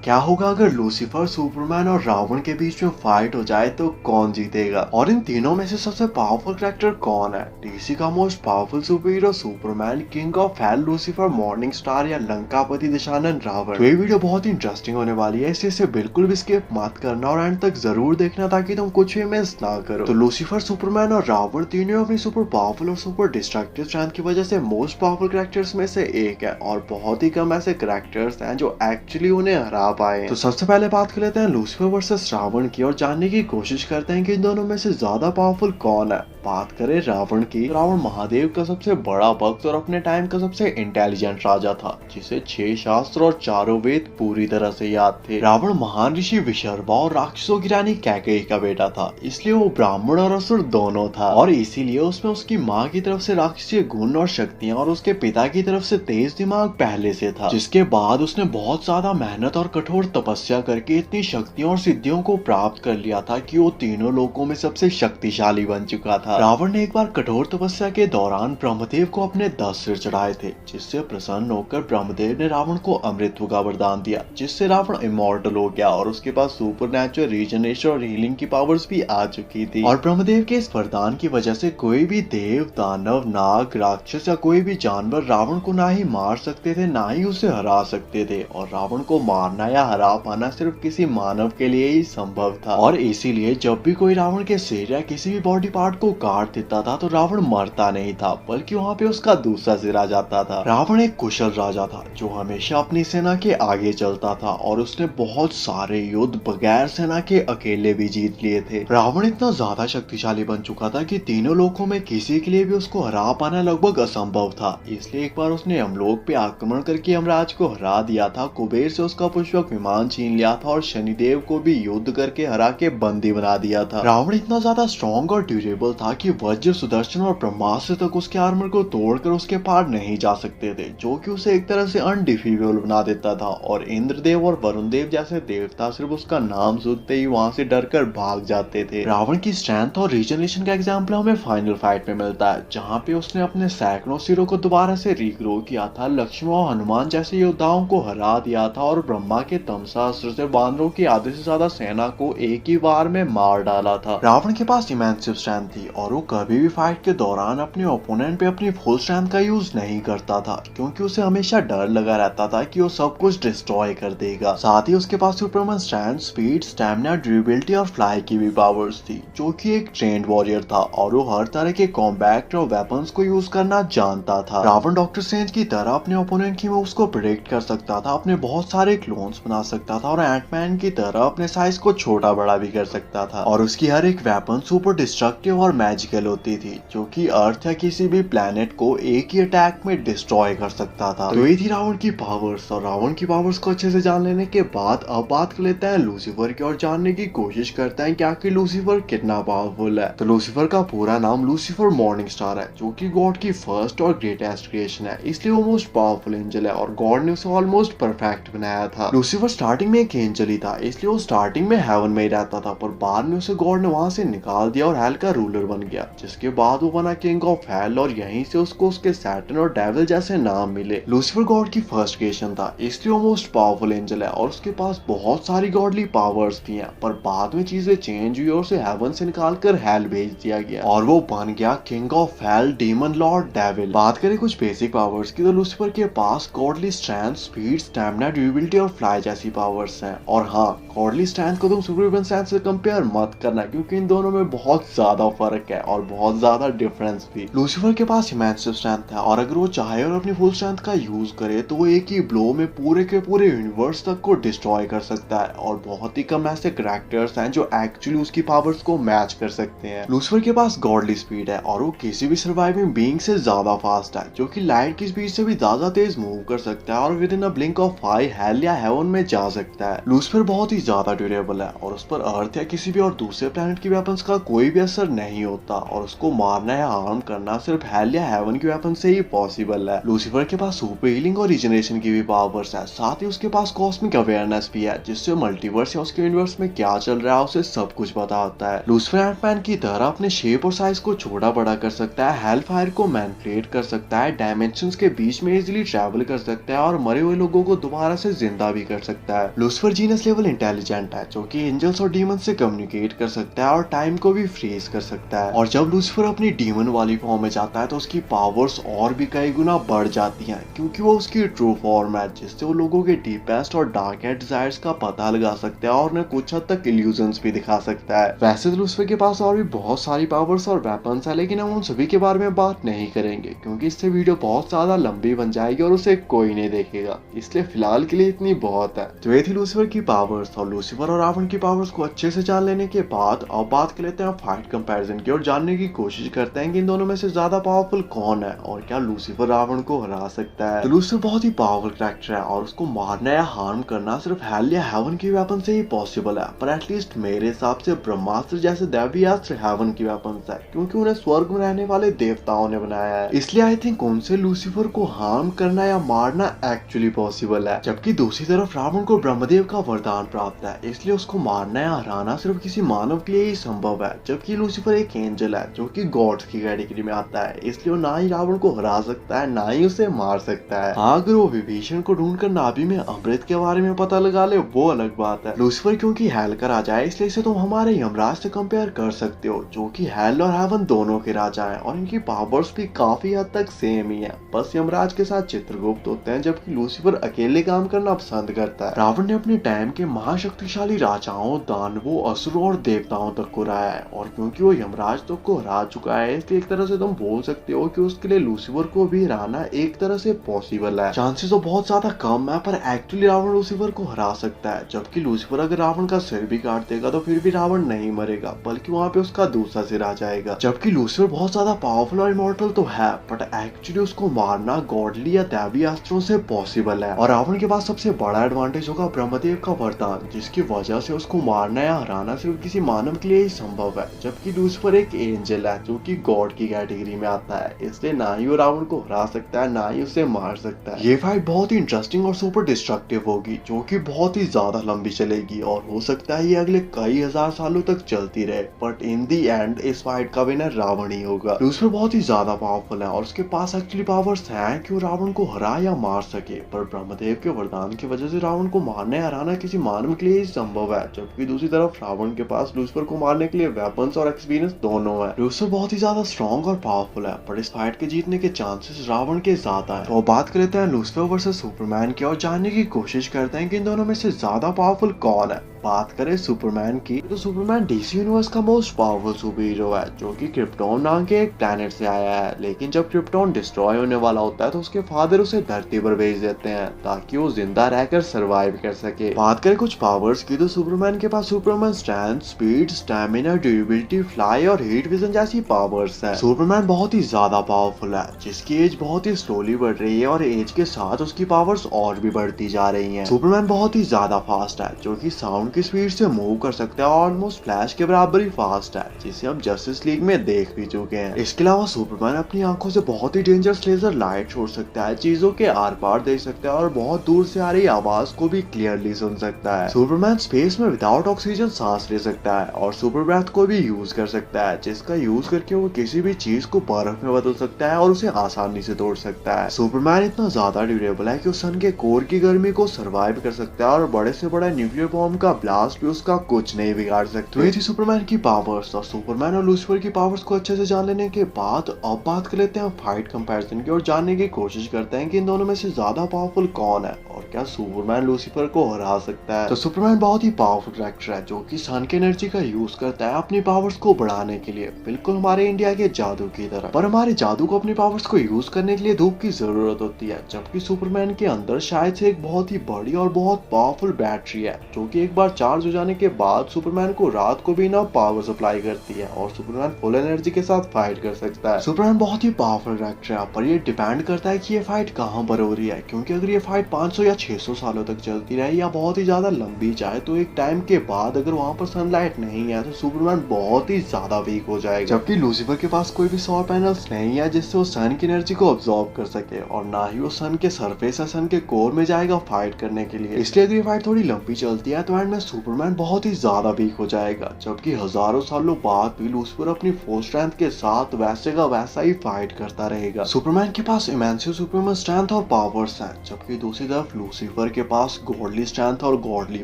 क्या होगा अगर लूसीफर, सुपरमैन और रावण के बीच में फाइट हो जाए तो कौन जीतेगा? और इन तीनों में से सबसे पावरफुल कैरेक्टर कौन है? डीसी का most powerful super hero Superman, king of hello Lucifer, morning star या लंकापति दशानन रावण? तो ये वीडियो बहुत ही इंटरेस्टिंग होने वाली है, इसे बिल्कुल भी स्किप मत करना और एंड तक जरूर देखना ताकि तुम कुछ भी मिस ना करो। तो लूसीफर, सुपरमैन और रावण तीनों अपनी सुपर पावरफुल और सुपर डिस्ट्रक्टिव स्ट्रेंथ की वजह से मोस्ट पावरफुल कैरेक्टर्स में से एक है और बहुत ही कम ऐसे कैरेक्टर्स हैं जो एक्चुअली उन्हें हरा पाए। तो सबसे पहले बात कर लेते हैं लूसीफर वर्सेस रावण की और जानने की कोशिश करते हैं कि इन दोनों में से ज्यादा पावरफुल कौन है। बात करें रावण की, रावण महादेव का सबसे बड़ा भक्त और अपने टाइम का सबसे इंटेलिजेंट राजा था जिसे 6 शास्त्र और चारों वेद पूरी तरह से याद थे। रावण महान ऋषि विशर्वा और राक्षसों की रानी कैकेयी का बेटा था, इसलिए वो ब्राह्मण और असुर दोनों था और इसीलिए उसमें उसकी माँ की तरफ से राक्षसीय गुण और शक्तियाँ और उसके पिता की तरफ से तेज दिमाग पहले से था, जिसके बाद उसने बहुत ज्यादा मेहनत और कठोर तपस्या करके इतनी शक्तियों और सिद्धियों को प्राप्त कर लिया था कि वो तीनों लोकों में सबसे शक्तिशाली बन चुका था। रावण ने एक बार कठोर तपस्या के दौरान ब्रह्मदेव को अपने 10 सिर चढ़ाए थे, जिससे प्रसन्न होकर ब्रह्मदेव ने रावण को अमृतत्व का वरदान दिया, जिससे रावण इमॉर्टल हो गया और उसके पास सुपरनैचुरल रीजनरेशन और हीलिंग की पावर्स भी आ चुकी थी। और ब्रह्मदेव के इस वरदान की वजह से कोई भी देव, दानव, नाग, राक्षस या कोई भी जानवर रावण को ना ही मार सकते थे ना ही उसे हरा सकते थे। और रावण को मारना या हरा पाना सिर्फ किसी मानव के लिए ही संभव था और इसीलिए जब भी कोई रावण के सिर या किसी भी बॉडी पार्ट को काट देता था तो रावण मरता नहीं था, बल्कि वहाँ पे उसका दूसरा सिर आ जाता था। रावण एक कुशल राजा था जो हमेशा अपनी सेना के आगे चलता था और उसने बहुत सारे युद्ध बगैर सेना के अकेले भी जीत लिए थे। रावण इतना ज्यादा शक्तिशाली बन चुका था कि तीनों लोकों में किसी के लिए भी उसको हरा पाना लगभग असंभव था, इसलिए एक बार उसने यमलोक पे आक्रमण करके यमराज को हरा दिया था, कुबेर से उसका पुष्पक विमान छीन लिया था और शनिदेव को भी युद्ध करके हरा के बंदी बना दिया था। रावण इतना ज्यादा स्ट्रॉन्ग और ड्यूरेबल था कि वज्र, सुदर्शन और ब्रह्मास्त्र तक उसके आर्मर को तोड़कर उसके पार नहीं जा सकते थे, जो कि उसे एक तरह से अनडिफीटेबल बना देता था। और इंद्रदेव और वरुण देव जैसे देवता सिर्फ उसका नाम सुनते ही वहां से डरकर भाग जाते थे। रावण की स्ट्रेंथ और रीजनरेशन का एग्जाम्पल हमें फाइनल फाइट में मिलता है, जहाँ पे उसने अपने सैकड़ों सिरों को दोबारा से रीग्रो किया था, लक्ष्मण और हनुमान जैसे योद्धाओं को हरा दिया था और ब्रह्मा के तमसा अस्त्र से बानरों की आधे से ज्यादा सेना को एक ही बार में मार डाला था। रावण के पास इमेंसिव स्ट्रेंथ थी और वो कभी भी फाइट के दौरान अपने ओपोनेंट पे अपनी फुल स्ट्रेंथ का यूज नहीं करता था, क्योंकि उसे हमेशा डर लगा रहता था कि वो सब कुछ डिस्ट्रॉय कर देगा। साथ ही उसके पास Superman strength, speed, stamina, durability और फ्लाई की भी पावर्स थी, जो कि एक ट्रेंड वॉरियर था और वो हर तरह के कॉम्बैट और वेपन्स को यूज करना जानता था। रावण डॉक्टर स्ट्रेंज की तरह अपने ओपोनेंट की मूव्स को प्रेडिक्ट कर सकता था, अपने बहुत सारे क्लोन्स बना सकता था और एंटमैन की तरह अपने साइज को छोटा बड़ा भी कर सकता था। और उसकी हर एक वेपन सुपर डिस्ट्रक्टिव और मैजिकल होती थी, जो कि अर्थ या किसी भी प्लेनेट को एक ही अटैक में डिस्ट्रॉय कर सकता था। तो ये थी रावण की पावर्स और रावण की पावर्स को अच्छे से जान लेने के बाद अब बात कर लेते हैं लूसीफर की और जानने की कोशिश करते हैं कि आखिर लूसीफर कितना पावरफुल है। तो लूसीफर का पूरा नाम लूसीफर मॉर्निंग स्टार है, जो कि गॉड की फर्स्ट और ग्रेटेस्ट क्रिएशन है, इसलिए वो मोस्ट पावरफुल एंजल है और गॉड ने उसे ऑलमोस्ट परफेक्ट बनाया था। लूसीफर स्टार्टिंग में एक एंजल ही था, इसलिए वो स्टार्टिंग में हेवन में ही रहता था, पर बाद में उसे गॉड ने वहां से निकाल दिया और हेल का रूलर बन गया, जिसके बाद वो बना किंग ऑफ हेल और यहीं से उसको उसके सैटर्न और डेविल जैसे नाम मिले। लूसीफर गॉड की फर्स्ट क्रिएशन था, इसलिए वो मोस्ट पावरफुल एंजल है और उसके पास बहुत सारी गॉडली पावर्स थी, पर बाद में चीजें चेंज हुई और उसे हेवन से निकालकर हेल भेज दिया गया और वो बन गया king of hell, demon lord, devil. बात करें कुछ बेसिक पावर्स की तो लूसीफर के पास godly strength, speed, stamina, durability और फ्लाई जैसी पावर्स हैं। और हाँ, गॉडली स्ट्रेंथ को तुम सुपरमैन स्ट्रेंथ से कंपेयर मत करना, क्योंकि इन दोनों में बहुत ज्यादा फर्क है और बहुत ज्यादा डिफरेंस भी। लूसीफर के पास इमेंसिव स्ट्रेंथ है और अगर वो चाहे और अपनी फुल स्ट्रेंथ का यूज करे तो वो एक ही ब्लो में पूरे के पूरे यूनिवर्स तक को डिस्ट्रॉय कर सकता है और बहुत ही कम ऐसे कैरेक्टर्स हैं जो एक्चुअली उसकी पावर्स को मैच कर सकते हैं। लूसीफर के पास गॉडली स्पीड है और वो किसी भी सर्वाइविंग बीइंग से ज्यादा फास्ट है, जो कि लाइट की स्पीड से भी ज्यादा तेज मूव कर सकता है और with in a blink of I hello या हेवन में जा सकता है। लूसीफर बहुत ही ज्यादा ड्यूरेबल है और उस पर अर्थ या किसी भी और दूसरे प्लेनेट की वेपन्स का कोई भी असर नहीं होता और उसको मारना या हार्म करना सिर्फ हेल या हेवन की वेपन से ही पॉसिबल है। लूसीफर के पास सुपर हीलिंग और रीजनरेशन की भी पावर्स है, साथ ही उसके पास कॉस्मिक अवेयरनेस भी है, जिससे मल्टीवर्स या उसके यूनिवर्स में क्या चल रहा है उसे सब कुछ पता होता है। लूसीफर एंटमैन की तरह अपने शेप और साइज को छोटा बड़ा कर सकता है, हेल फायर को मैनिपुलेट कर सकता है, डायमेंशंस के बीच में इजीली ट्रैवल कर सकता है और मरे हुए लोगों को दोबारा से जिंदा भी कर सकता है। लूसीफर जीनस लेवल इंटेलिजेंट है जो कि एंजल्स और डीमन से कम्युनिकेट कर सकता है और टाइम को भी फ्रीज कर सकता है। और जब लूसीफर अपनी डीमन वाली फॉर्म में जाता है तो उसकी पावर्स और भी कई गुना बढ़ जाती हैं, क्योंकि वो उसकी ट्रू फॉर्म है जिससे वो लोगों के डीपेस्ट और डार्केस्ट डिजायर्स का पता लगा सकता है और उन्हें कुछ हद तक इल्यूजन्स भी दिखा सकता है। वैसे तो लूसीफर के पास और भी बहुत सारी पावर्स और वेपन्स है, लेकिन हम उन सभी के बारे में बात नहीं करेंगे क्योंकि इससे वीडियो बहुत ज्यादा लंबी बन जाएगी और उसे कोई नहीं देखेगा, इसलिए फिलहाल के लिए इतनी बहुत है। तो ये थी लूसीफर की पावर्स। और लूसीफर और रावण की पावर्स को अच्छे से जान लेने के बाद अब बात कर लेते हैं फाइट कंपैरिजन की और जानने की कोशिश करते हैं कि इन दोनों में से ज्यादा पावरफुल कौन है और क्या लूसीफर रावण को हरा सकता है। तो लूसीफर बहुत ही पावरफुल कैरेक्टर है और उसको मारना या हार्म करना सिर्फ हेल या हेवन की वेपन से ही पॉसिबल है, पर एटलीस्ट मेरे हिसाब से ब्रह्मास्त्र जैसे दैवी अस्त्र हेवन की वेपन है, क्योंकि उन्हें स्वर्ग में रहने वाले देवताओं ने बनाया है। इसलिए आई थिंक उनसे लूसीफर को हार्म करना या मारना एक्चुअली पॉसिबल है। जबकि दूसरी तरफ रावण को ब्रह्मदेव का वरदान प्राप्त है, इसलिए उसको मारना या हराना सिर्फ किसी मानव के लिए ही संभव है। जबकि लूसीफर एक एंजल है जो कि गॉड्स की कैटेगरी में आता है, इसलिए वो ना ही रावण को हरा सकता है ना ही उसे मार सकता है। हाँ, अगर वो विभीषण को ढूंढकर नाभि में अमृत के बारे में पता लगा ले वो अलग बात है। लूसीफर क्योंकि हेल का राजा है, इसलिए इसे तुम हमारे यमराज से कंपेयर कर सकते हो जो कि हेल और हेवन दोनों के राजा हैं और इनकी पावर्स भी काफी हद तक सेम ही है। बस यमराज के साथ चित्रगुप्त होते हैं, जबकि लूसीफर अकेले काम करना पसंद करता है। रावण ने अपने टाइम के महाशक्तिशाली राजाओं, दानवों, असुरों और देवताओं तक को हराया है और क्योंकि वो यमराज तक को हरा चुका है, इसलिए एक तरह से तुम बोल सकते हो कि उसके लिए लूसीफर को भी हराना एक तरह से पॉसिबल है। चांसेस तो बहुत ज्यादा कम है, पर एक्चुअली रावण लूसीफर को हरा सकता है। जबकि लूसीफर अगर रावण का सिर भी काट देगा तो फिर भी रावण नहीं मरेगा, बल्कि वहाँ पे उसका दूसरा सिर आ जाएगा। जबकि लूसीफर बहुत ज्यादा पावरफुल और इमॉर्टल तो है, बट एक्चुअली उसको मारना गॉडली या दैवी अस्त्रों से पॉसिबल है। और रावण के पास सबसे बड़ा एडवांटेज होगा ब्रह्मदेव का वरदान, जिसकी वजह से उसको मारना या हराना सिर्फ किसी मानव के लिए ही संभव है। जबकि लूसीफर एक एंजल है जो कि गॉड की कैटेगरी में आता है, इसलिए ना ही वो रावण को हरा सकता है ना ही उसे मार सकता है। ये फाइट बहुत ही इंटरेस्टिंग और सुपर डिस्ट्रक्टिव होगी जो कि बहुत ही ज्यादा लंबी चलेगी और हो सकता है ये अगले कई हजार सालों तक चलती रहे, बट इन दी एंड इस फाइट का विनर रावण ही होगा। लूसीफर बहुत ही ज्यादा पावरफुल है और उसके पास एक्चुअली पावर्स हैं कि वो रावण को हरा या मार सके, पर ब्रह्मदेव के वरदान की वजह से रावण को मारना या हराना किसी मानव के लिए ही संभव है। जबकि दूसरी तरफ रावण के पास लूसीफर को मारने के लिए वेपन्स और एक्सपीरियंस दोनों है। लूसीफर बहुत ही ज्यादा स्ट्रॉन्ग और पावरफुल है, पर इस फाइट के जीतने के चांसेस रावण के ज्यादा है। तो बात करते हैं लूसीफर वर्सेस सुपरमैन की और जानने की कोशिश करते हैं कि इन दोनों में से ज्यादा पावरफुल कौन है। बात करें सुपरमैन की तो सुपरमैन डीसी यूनिवर्स का मोस्ट पावरफुल सुपर हीरो है जो कि क्रिप्टॉन नाम के एक प्लेनेट से आया है। लेकिन जब क्रिप्टॉन डिस्ट्रॉय होने वाला होता है तो उसके फादर उसे धरती पर भेज देते हैं ताकि वो जिंदा रहकर सरवाइव कर सके। बात करें कुछ पावर्स की तो सुपरमैन के पास Superman strength, speed, stamina, durability, fly और हीट विजन जैसी पावर्स है। सुपरमैन बहुत ही ज्यादा पावरफुल है जिसकी एज बहुत ही स्लोली बढ़ रही है और एज के साथ उसकी पावर्स और भी बढ़ती जा रही है। सुपरमैन बहुत ही ज्यादा फास्ट है जो कि साउंड की स्पीड से मूव कर सकता है और ऑलमोस्ट फ्लैश के बराबर ही फास्ट है, जिसे हम जस्टिस लीग में देख भी चुके हैं। इसके अलावा सुपरमैन अपनी आंखों से बहुत ही डेंजरस लेजर लाइट छोड़ सकता है, चीजों के आर पार देख सकता है और बहुत दूर से आ रही आवाज को भी क्लियरली सुन सकता है। सुपरमैन स्पेस में विदाउट ऑक्सीजन सांस ले सकता है और सुपर ब्रेथ को भी यूज कर सकता है, जिसका यूज करके वो किसी भी चीज को बर्फ में बदल सकता है और उसे आसानी से तोड़ सकता है। सुपरमैन इतना ज्यादा ड्यूरेबल है कि वो सन के कोर की गर्मी को सर्वाइव कर सकता है और बड़े से बड़ा न्यूक्लियर बॉम्ब का ब्लास्ट भी उसका कुछ नहीं बिगाड़ सकते। तो ये थी सुपरमैन की पावर्स और सुपरमैन और लूसीफर की पावर्स को अच्छे से जान लेने के बाद अब बात कर लेते हैं फाइट कंपैरिजन की और जानने की कोशिश करते हैं कि इन दोनों में से ज्यादा पावरफुल कौन है और क्या सुपरमैन लूसीफर को हरा सकता है। तो सुपरमैन बहुत ही पावरफुल कैरेक्टर है जो कि सन की एनर्जी का यूज करता है अपनी पावर्स को बढ़ाने के लिए, बिल्कुल हमारे इंडिया के जादू की तरह। पर हमारे जादू को अपनी पावर्स को यूज करने के लिए धूप की जरूरत होती है, जबकि सुपरमैन के अंदर शायद से एक बहुत ही बड़ी और बहुत पावरफुल बैटरी है जो कि एक बार चार्ज हो जाने के बाद सुपरमैन को रात को भी ना पावर सप्लाई करती है और सुपरमैन फुल एनर्जी के साथ फाइट कर सकता है। सुपरमैन बहुत ही पावरफुल कैरेक्टर है, पर ये डिपेंड करता है कि ये फाइट कहाँ पर हो रही है, क्योंकि अगर ये फाइट 500 या 600 सालों तक चलती रहे या बहुत ही ज्यादा लंबी जाए तो एक टाइम के बाद अगर वहाँ पर सनलाइट नहीं है तो सुपरमैन बहुत ही ज्यादा वीक हो जाएगा। जबकि लूसीफर के पास कोई भी सौर पैनल्स नहीं है जिससे वो सन की एनर्जी को अब्सॉर्ब कर सके और ना ही वो सन के सरफेस या सन के कोर में जाएगा फाइट करने के लिए। इसलिए अगर ये फाइट थोड़ी लंबी चलती है तो एंड में सुपरमैन बहुत ही ज्यादा वीक हो जाएगा, जबकि हजारों सालों बाद भी लूसीफर अपनी फुल स्ट्रेंथ के साथ वैसे का वैसा ही फाइट करता रहेगा। सुपरमैन के पास इमेंसिव सुपरमैन स्ट्रेंथ और पावर्स हैं, जबकि दूसरी तरफ लूसीफर के पास गॉडली स्ट्रेंथ और गॉडली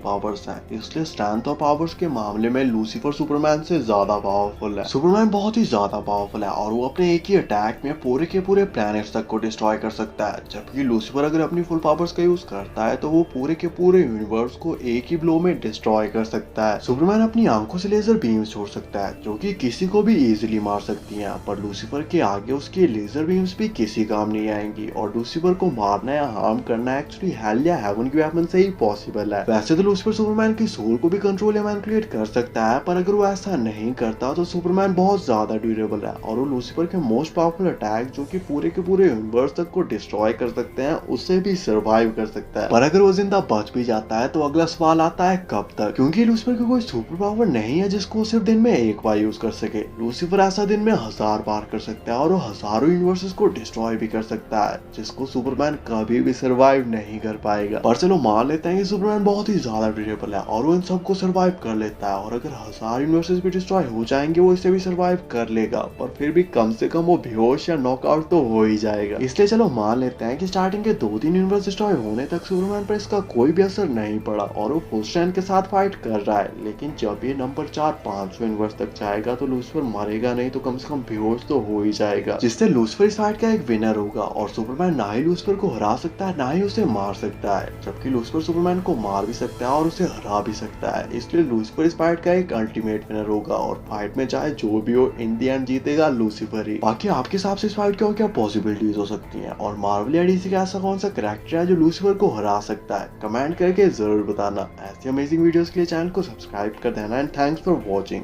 पावर्स हैं। इसलिए स्ट्रेंथ और पावर्स के मामले में लूसीफर सुपरमैन से ज्यादा पावरफुल है। सुपरमैन बहुत ही ज्यादा पावरफुल है और वो अपने एक ही अटैक में पूरे के पूरे प्लैनेट्स तक को डिस्ट्रॉय कर सकता है, जबकि लूसीफर अगर अपनी फुल पावर्स का यूज करता है तो वो पूरे के पूरे यूनिवर्स को एक ही ब्लो में डिस्ट्रॉय कर सकता है। सुपरमैन अपनी आंखों से लेजर बीम्स छोड़ सकता है जो कि किसी को भी इजीली मार सकती हैं, पर लूसीफर के आगे उसकी लेजर बीम्स भी किसी काम नहीं आएंगी और लूसीफर को मारना या हार्म करना एक्चुअली हेल या हेवन की वेपन से ही पॉसिबल है। वैसे तो लूसीफर सुपरमैन की सोल को भी कंट्रोल या मैनिपुलेट कर सकता है, पर अगर वो ऐसा नहीं करता तो सुपरमैन बहुत ज्यादा ड्यूरेबल है और वो लूसीफर के मोस्ट पावरफुल अटैक जो कि पूरे के पूरे यूनिवर्स तक को डिस्ट्रॉय कर सकते हैं उससे भी सर्वाइव कर सकता है। पर अगर वो जिंदा बच भी जाता है तो अगला सवाल आता है कब तक, क्योंकि लूसीफर का कोई सुपर पावर नहीं है जिसको सिर्फ दिन में एक बार यूज कर सके। लूसीफर ऐसा दिन में 1000 बार कर सकता है और वो हजारों यूनिवर्सेस को डिस्ट्रॉय भी कर सकता है, जिसको सुपरमैन कभी भी सर्वाइव नहीं कर पाएगा। पर चलो मान लेते हैं कि सुपरमैन बहुत ही ज्यादा ड्यूरेबल है और वो इन सबको सर्वाइव कर लेता है और अगर 1000 यूनिवर्सेस भी डिस्ट्रॉय हो जाएंगे वो इसे भी सर्वाइव कर लेगा, पर फिर भी कम से कम वो बेहोश या नॉकआउट तो हो ही जाएगा। इसलिए चलो मान लेते हैं कि स्टार्टिंग के 2-3 यूनिवर्स डिस्ट्रॉय होने तक सुपरमैन पर इसका कोई भी असर नहीं पड़ा और वो फुल स्ट्रेंथ के साथ फाइट कर रहा है। लेकिन जब ये नंबर 4-5 यूनिवर्स तक जाएगा तो लूसीफर मरेगा नहीं तो कम से कम बेहोश तो हो ही जाएगा, जिससे लूसीफर इस फाइट का एक विनर होगा और सुपरमैन ना ही लूसीफर को हरा सकता है ना ही उसे मार सकता है, जबकि लूसीफर सुपरमैन को मार भी सकता है और उसे हरा भी सकता है। इसलिए लूसीफर इस फाइट का एक अल्टीमेट विनर होगा और फाइट में चाहे जो भी हो इन दी एंड जीतेगा लूसीफर ही। बाकी आपके हिसाब से इस फाइट की क्या पॉसिबिलिटीज हो सकती हैं और मार्वल या डीसी का ऐसा कौन सा कैरेक्टर है जो लूसीफर को हरा सकता है, कमेंट करके जरूर बताना। ऐसी अमेजिंग वीडियोस के लिए चैनल को सब्सक्राइब कर देना एंड थैंक्स फॉर वॉचिंग।